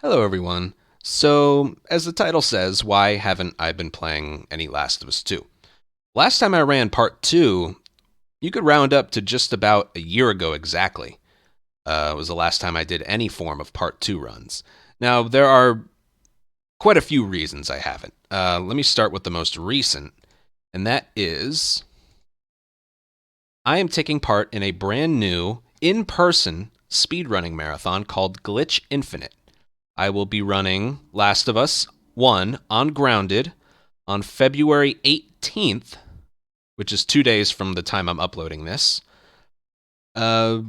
Hello, everyone. So, as the title says, why haven't I been playing any Last of Us 2? Last time I ran part 2, you could round up to just about a year ago exactly. It was the last time I did any form of part 2 runs. Now, there are quite a few reasons I haven't. Let me start with the most recent, and that is I am taking part in a brand new, in person speedrunning marathon called Glitch Infinite. I will be running Last of Us 1 on Grounded on February 18th, which is 2 days from the time I'm uploading this. Uh,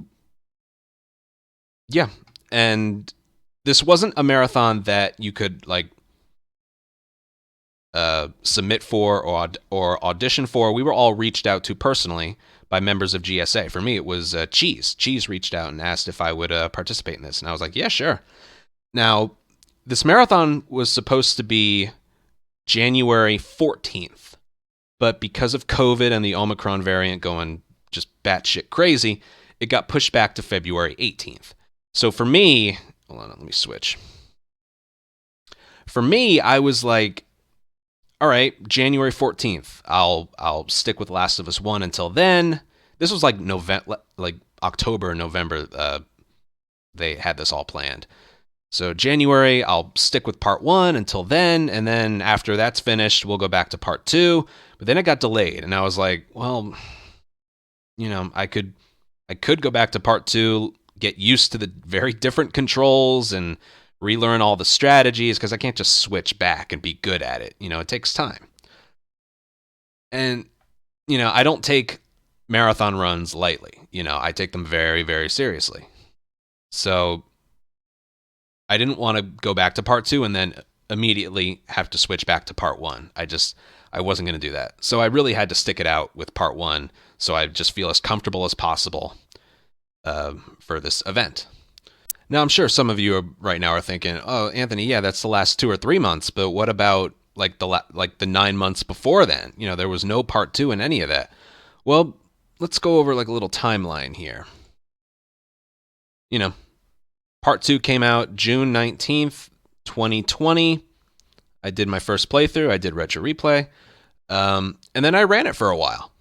yeah, and this wasn't a marathon that you could submit for or audition for. We were all reached out to personally by members of GSA. For me, it was Cheese. Cheese reached out and asked if I would participate in this, and I was like, yeah, sure. Now, this marathon was supposed to be January 14th. But because of COVID and the Omicron variant going just batshit crazy, it got pushed back to February 18th. So for me, hold on, let me switch. For me, I was like, all right, January 14th. I'll stick with Last of Us 1 until then. This was like October, November. They had this all planned. So January, I'll stick with part 1 until then, and then after that's finished, we'll go back to part 2. But then it got delayed, and I was like, well, I could go back to part 2, get used to the very different controls and relearn all the strategies, because I can't just switch back and be good at it. It takes time. And I don't take marathon runs lightly. I take them very, very seriously. So I didn't want to go back to part 2 and then immediately have to switch back to part 1. I wasn't going to do that. So I really had to stick it out with part 1 so I just feel as comfortable as possible for this event. Now, I'm sure some of you right now are thinking, "Oh, Anthony, yeah, that's the last 2 or 3 months, but what about the 9 months before then? There was no part 2 in any of that." Well, let's go over like a little timeline here. Part 2 came out June 19th, 2020. I did my first playthrough. I did Retro Replay. And then I ran it for a while.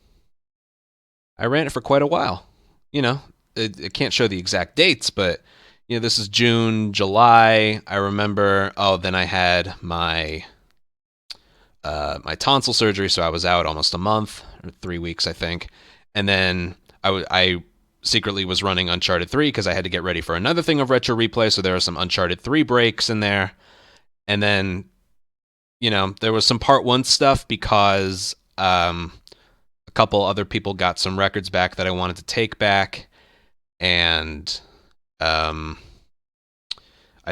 I ran it for quite a while. It can't show the exact dates, but this is June, July. I remember. Oh, then I had my my tonsil surgery, so I was out almost a month, or 3 weeks, I think. And then I secretly was running Uncharted 3 because I had to get ready for another thing of Retro Replay, so there are some Uncharted 3 breaks in there. And then, there was some Part 1 stuff because a couple other people got some records back that I wanted to take back. And I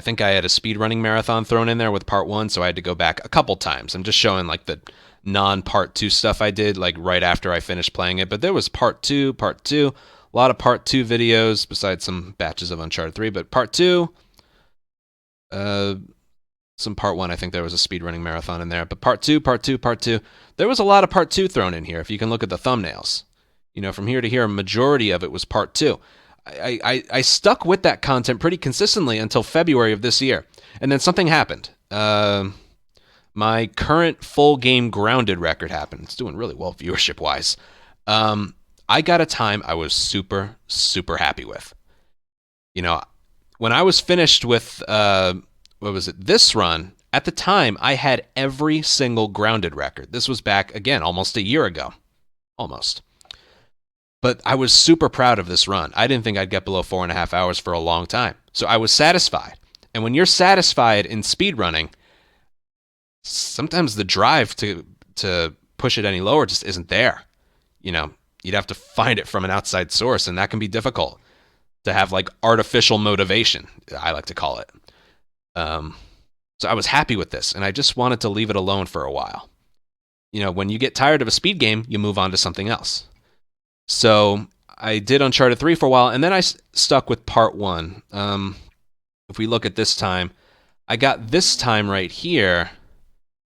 think I had a speedrunning marathon thrown in there with Part 1, so I had to go back a couple times. I'm just showing like the non-Part 2 stuff I did like right after I finished playing it. But there was Part 2, a lot of Part 2 videos besides some batches of Uncharted 3. But Part 2, some Part 1, I think there was a speedrunning marathon in there. But Part 2, there was a lot of Part 2 thrown in here if you can look at the thumbnails. From here to here, a majority of it was Part 2. I stuck with that content pretty consistently until February of this year. And then something happened. My current full game Grounded record happened. It's doing really well viewership-wise. I got a time I was super, super happy with. When I was finished with, this run, at the time, I had every single Grounded record. This was back, again, almost a year ago. Almost. But I was super proud of this run. I didn't think I'd get below 4.5 hours for a long time. So I was satisfied. And when you're satisfied in speedrunning, sometimes the drive to push it any lower just isn't there. You'd have to find it from an outside source, and that can be difficult to have like artificial motivation, I like to call it. So I was happy with this, and I just wanted to leave it alone for a while. When you get tired of a speed game, you move on to something else. So I did Uncharted 3 for a while, and then I stuck with Part 1. If we look at this time, I got this time right here.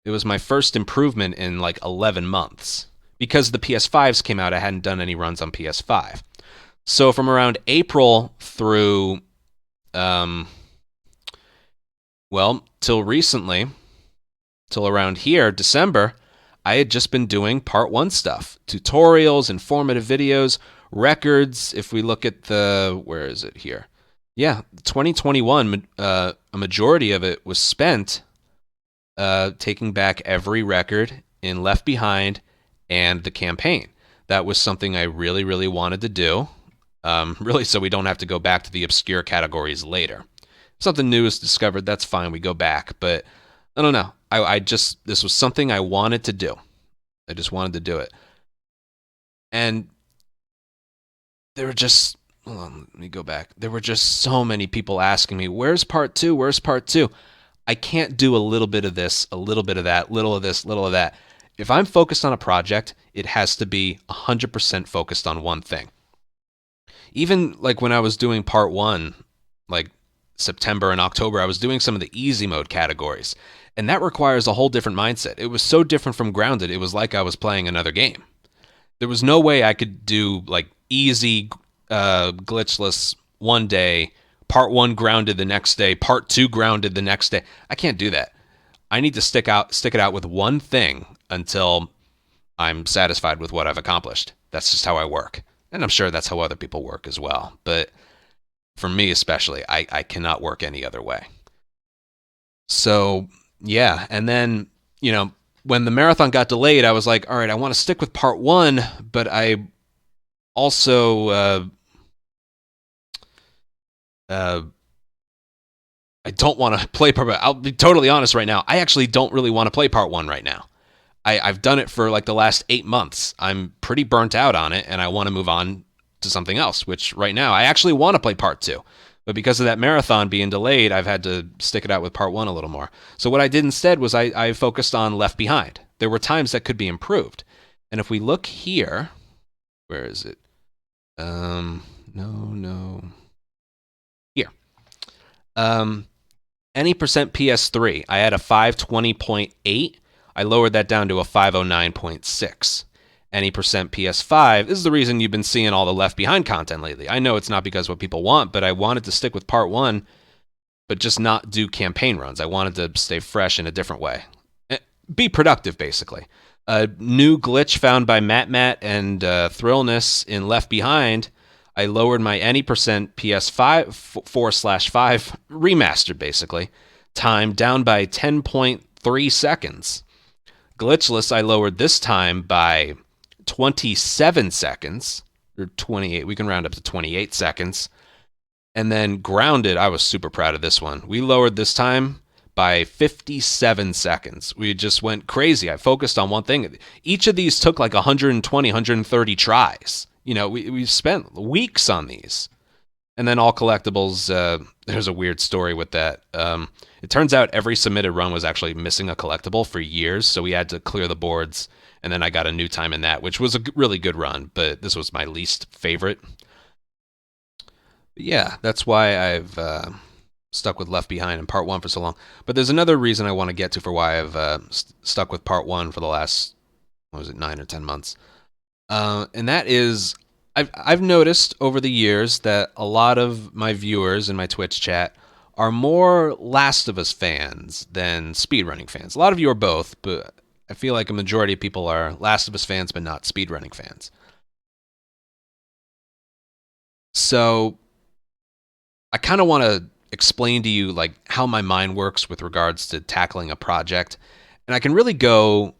It was my first improvement in like 11 months. Because the PS5s came out, I hadn't done any runs on PS5. So from around April through Well, till recently, till around here, December, I had just been doing part one stuff, tutorials, informative videos, records. If we look at where is it here? Yeah, 2021, a majority of it was spent taking back every record in Left Behind and the campaign. That was something I really, really wanted to do, really, so we don't have to go back to the obscure categories later. If something new is discovered, that's fine. We go back, but I don't know. I just this was something I wanted to do. I just wanted to do it, and there were just hold on, let me go back. There were just so many people asking me, "Where's part two? Where's part two?" I can't do a little bit of this, a little bit of that, little of this, little of that. If I'm focused on a project, it has to be 100% focused on one thing. Even like when I was doing part one, like September and October, I was doing some of the easy mode categories. And that requires a whole different mindset. It was so different from Grounded, it was like I was playing another game. There was no way I could do like easy, glitchless one day, part one Grounded the next day, part two Grounded the next day. I can't do that. I need to stick it out with one thing until I'm satisfied with what I've accomplished. That's just how I work. And I'm sure that's how other people work as well. But for me especially, I cannot work any other way. So yeah, and then, when the marathon got delayed, I was like, all right, I want to stick with part one, but I also I don't want to play part one. I'll be totally honest right now. I actually don't really want to play part one right now. I've done it for like the last 8 months. I'm pretty burnt out on it, and I want to move on to something else, which right now I actually want to play part two. But because of that marathon being delayed, I've had to stick it out with part one a little more. So what I did instead was I focused on Left Behind. There were times that could be improved. And if we look here, where is it? No. Here. Any percent PS3, I had a 520.8. I lowered that down to a 509.6. Any percent PS5, this is the reason you've been seeing all the Left Behind content lately. I know it's not because what people want, but I wanted to stick with part one, but just not do campaign runs. I wanted to stay fresh in a different way. Be productive, basically. A new glitch found by Matt and Thrillness in Left Behind. I lowered my any percent PS5 4/5 remastered, basically, time down by 10.3 seconds. Glitchless, I lowered this time by 27 seconds, or 28. We can round up to 28 seconds. And then Grounded, I was super proud of this one. We lowered this time by 57 seconds. We just went crazy. I focused on one thing. Each of these took like 120, 130 tries. We spent weeks on these. And then all collectibles, there's a weird story with that. It turns out every submitted run was actually missing a collectible for years, so we had to clear the boards, and then I got a new time in that, which was a really good run, but this was my least favorite. But yeah, that's why I've stuck with Left Behind in part one for so long. But there's another reason I want to get to for why I've stuck with part one for the last, 9 or 10 months. And that is, I've noticed over the years that a lot of my viewers in my Twitch chat are more Last of Us fans than speedrunning fans. A lot of you are both, but I feel like a majority of people are Last of Us fans, but not speedrunning fans. So I kind of want to explain to you like how my mind works with regards to tackling a project. And I can really go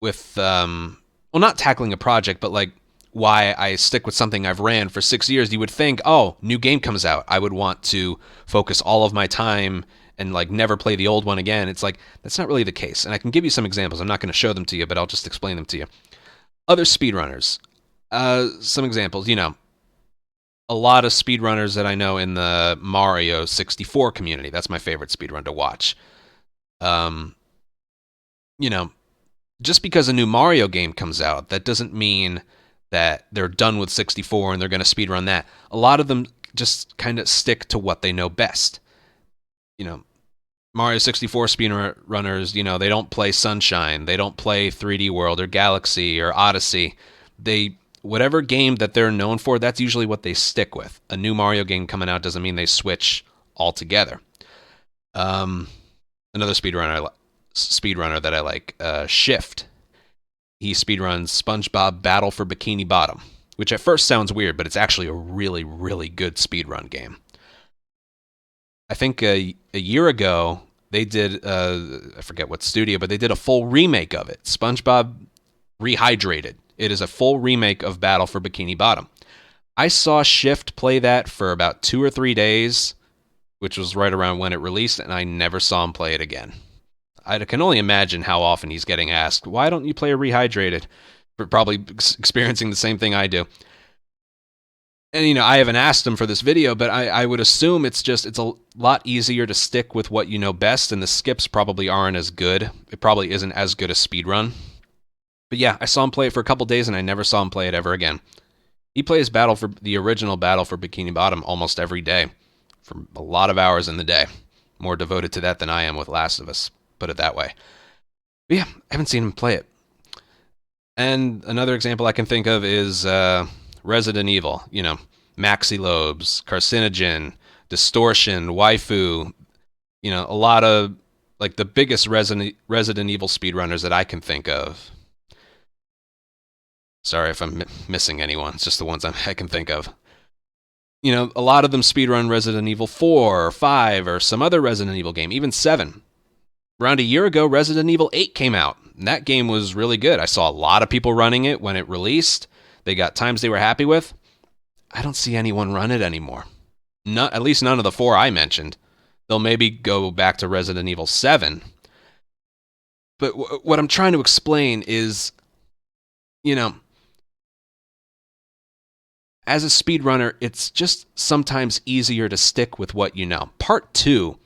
with, not tackling a project, but like why I stick with something I've ran for 6 years. You would think, oh, new game comes out, I would want to focus all of my time and like never play the old one again. It's like, that's not really the case. And I can give you some examples. I'm not going to show them to you, but I'll just explain them to you. Other speedrunners. Some examples, a lot of speedrunners that I know in the Mario 64 community. That's my favorite speedrun to watch. Just because a new Mario game comes out, that doesn't mean that they're done with 64 and they're going to speedrun that. A lot of them just kind of stick to what they know best. Mario 64 speedrunners, they don't play Sunshine, they don't play 3D World or Galaxy or Odyssey. Whatever game that they're known for, that's usually what they stick with. A new Mario game coming out doesn't mean they switch altogether. Um, another speedrunner that I like, Shift. He speedruns SpongeBob Battle for Bikini Bottom, which at first sounds weird, but it's actually a really, really good speedrun game. I think a year ago they did, I forget what studio, but they did a full remake of it. SpongeBob Rehydrated. It is a full remake of Battle for Bikini Bottom. I saw Shift play that for about 2 or 3 days, which was right around when it released, and I never saw him play it again. I can only imagine how often he's getting asked, why don't you play a Rehydrated? For probably experiencing the same thing I do. And, I haven't asked him for this video, but I would assume it's a lot easier to stick with what you know best, and the skips probably aren't as good. It probably isn't as good a speedrun. But yeah, I saw him play it for a couple days, and I never saw him play it ever again. He plays the original Battle for Bikini Bottom almost every day, for a lot of hours in the day. More devoted to that than I am with Last of Us, put it that way. But yeah, I haven't seen him play it. And another example I can think of is Resident Evil. Maxi Lobes, Carcinogen, Distortion, Waifu. A lot of like the biggest Resident Evil speedrunners that I can think of. Sorry if I'm missing anyone. It's just the ones I can think of. A lot of them speedrun Resident Evil 4 or 5 or some other Resident Evil game, even 7. Around a year ago, Resident Evil 8 came out, and that game was really good. I saw a lot of people running it when it released. They got times they were happy with. I don't see anyone run it anymore. At least none of the 4 I mentioned. They'll maybe go back to Resident Evil 7. But what I'm trying to explain is, as a speedrunner, it's just sometimes easier to stick with what you know. Part 2,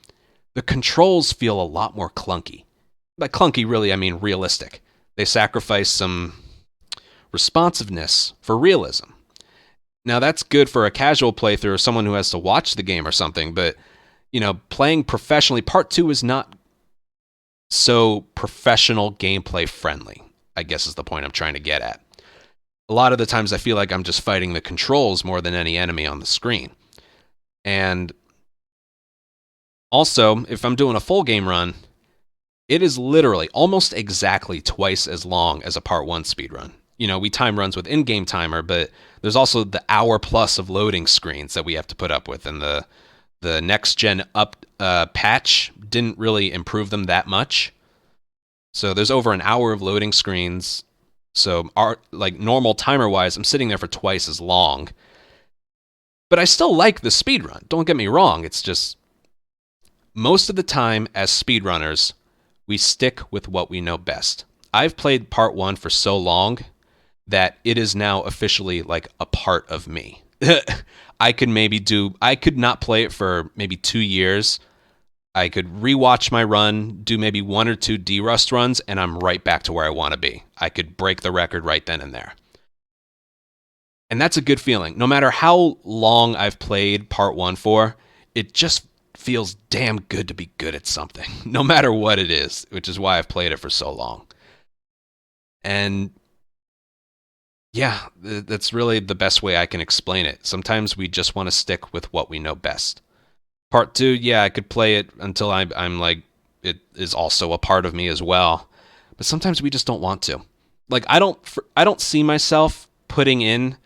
the controls feel a lot more clunky. By clunky, really, I mean realistic. They sacrifice some responsiveness for realism. Now, that's good for a casual playthrough or someone who has to watch the game or something, but, playing professionally, Part 2 is not so professional gameplay friendly, I guess is the point I'm trying to get at. A lot of the times I feel like I'm just fighting the controls more than any enemy on the screen. And also, if I'm doing a full game run, it is literally almost exactly twice as long as a Part 1 speedrun. We time runs with in-game timer, but there's also the hour plus of loading screens that we have to put up with, and the next-gen patch didn't really improve them that much. So there's over an hour of loading screens. So normal timer-wise, I'm sitting there for twice as long. But I still like the speedrun. Don't get me wrong. It's just most of the time as speedrunners, we stick with what we know best. I've played Part 1 for so long that it is now officially like a part of me. I could not play it for maybe 2 years. I could rewatch my run, do maybe 1 or 2 D-Rust runs, and I'm right back to where I want to be. I could break the record right then and there. And that's a good feeling. No matter how long I've played Part 1 for, it just feels damn good to be good at something, no matter what it is, which is why I've played it for so long. And yeah, that's really the best way I can explain it. Sometimes we just want to stick with what we know best. Part 2, yeah, I could play it until I'm like, it is also a part of me as well. But sometimes we just don't want to. Like, I don't see myself putting in,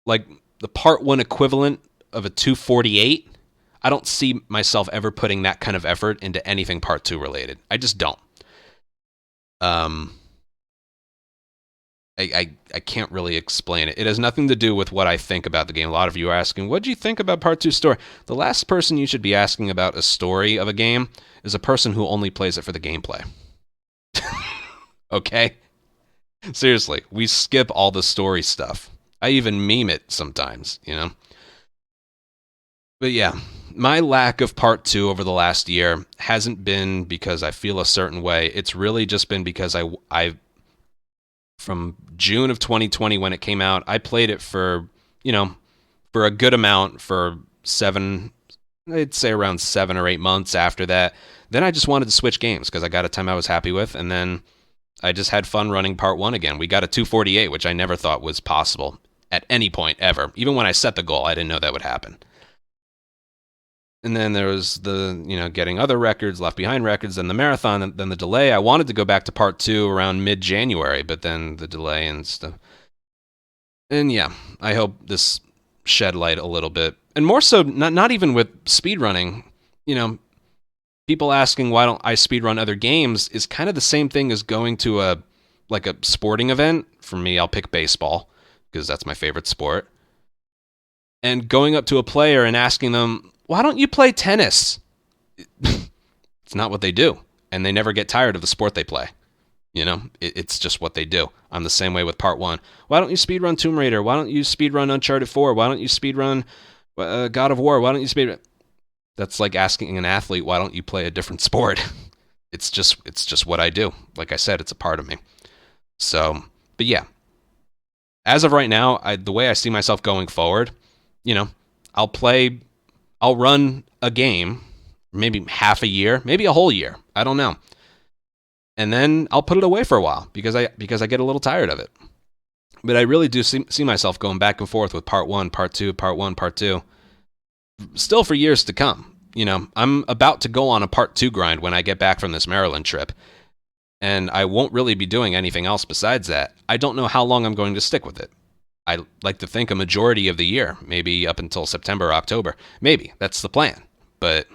like, the Part 1 equivalent of a 248. I don't see myself ever putting that kind of effort into anything Part 2 related. I just don't. I can't really explain it. It has nothing to do with what I think about the game. A lot of you are asking, what do you think about Part 2 story? The last person you should be asking about a story of a game is a person who only plays it for the gameplay. Okay? Seriously, we skip all the story stuff. I even meme it sometimes, But yeah, my lack of Part 2 over the last year hasn't been because I feel a certain way. It's really just been because I from June of 2020 when it came out, I played it for a good amount for I'd say around 7 or 8 months after that. Then I just wanted to switch games because I got a time I was happy with, and then I just had fun running Part 1 again. We got a 248, which I never thought was possible at any point ever. Even when I set the goal, I didn't know that would happen. And then there was the, getting other records, left behind records, then the marathon, and then the delay. I wanted to go back to part 2 around mid-January, but then the delay and stuff. And yeah, I hope this shed light a little bit. And more so, not even with speedrunning. People asking why don't I speedrun other games is kind of the same thing as going to a sporting event. For me, I'll pick baseball because that's my favorite sport. And going up to a player and asking them, why don't you play tennis? It's not what they do. And they never get tired of the sport they play. It's just what they do. I'm the same way with part 1. Why don't you speedrun Tomb Raider? Why don't you speedrun Uncharted 4? Why don't you speedrun God of War? Why don't you speedrun? That's like asking an athlete, why don't you play a different sport? It's just what I do. Like I said, it's a part of me. So, but yeah. As of right now, the way I see myself going forward, I'll run a game, maybe half a year, maybe a whole year. I don't know. And then I'll put it away for a while because I get a little tired of it. But I really do see myself going back and forth with part 1, part 2, part 1, part 2, still for years to come. I'm about to go on a part 2 grind when I get back from this Maryland trip. And I won't really be doing anything else besides that. I don't know how long I'm going to stick with it. I like to think a majority of the year, maybe up until September, October. Maybe that's the plan. But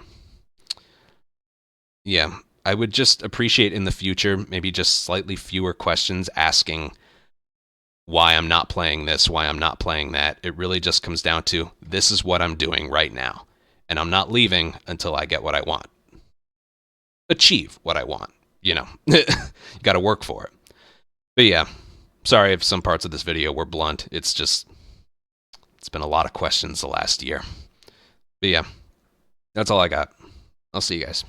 yeah, I would just appreciate in the future maybe just slightly fewer questions asking why I'm not playing this, why I'm not playing that. It really just comes down to this is what I'm doing right now. And I'm not leaving until I get what I want. Achieve what I want. You got to work for it. But yeah, sorry if some parts of this video were blunt. It's been a lot of questions the last year. But yeah, that's all I got. I'll see you guys.